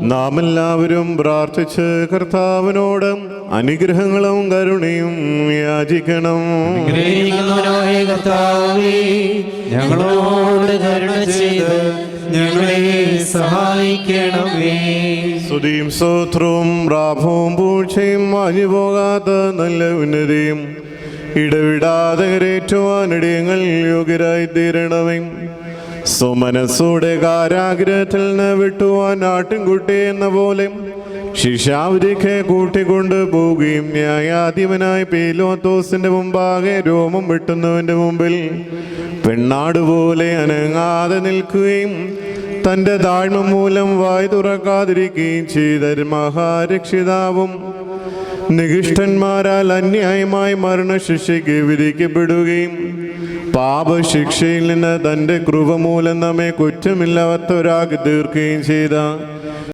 നാം എല്ലാവരും പ്രാർത്ഥിച്ച് കർത്താവിനോട് അനുഗ്രഹങ്ങളും കരുണയും യാചിക്കണം. ഞങ്ങളോട് കരുണ ചെയ്ത് ഞങ്ങളെ സഹായിക്കണമേ. സ്തുതിയും സ്തോത്രവും പ്രാഭവും പൂഴ്ചയും മാഞ്ഞുപോകാത്ത നല്ല ഉന്നതിയും ഇടവിടാതെ കരേറ്റുവാനിടയങ്ങൾ യോഗ്യരായി തീരണമേ. സുമനസ്സോടെ കാരാഗ്രഹത്തിൽ നിന്ന് വിട്ടുവാൻ ആട്ടിൻകുട്ടി എന്ന പോലെ ശിക്ഷാവിധിക്ക് കൂട്ടിക്കൊണ്ട് പോവുകയും ന്യായാധിപനായ പീലോത്തോസിന്റെ മുമ്പാകെ രോമം വെട്ടുന്നവന്റെ മുമ്പിൽ പെണ്ണാടുപോലെ അനങ്ങാതെ നിൽക്കുകയും തൻ്റെ താഴ്മ മൂലം വായ് തുറക്കാതിരിക്കുകയും ചെയ്ത മഹാരക്ഷിതാവും നികിഷ്ടന്മാരാൽ അന്യായമായി മരണശിക്ഷയ്ക്ക് വിധിക്കപ്പെടുകയും പാപശിക്ഷയിൽ നിന്ന് തൻ്റെ കൃപ മൂലം നമ്മെ കുറ്റമില്ലാത്തവരാക്കി തീർക്കുകയും ചെയ്ത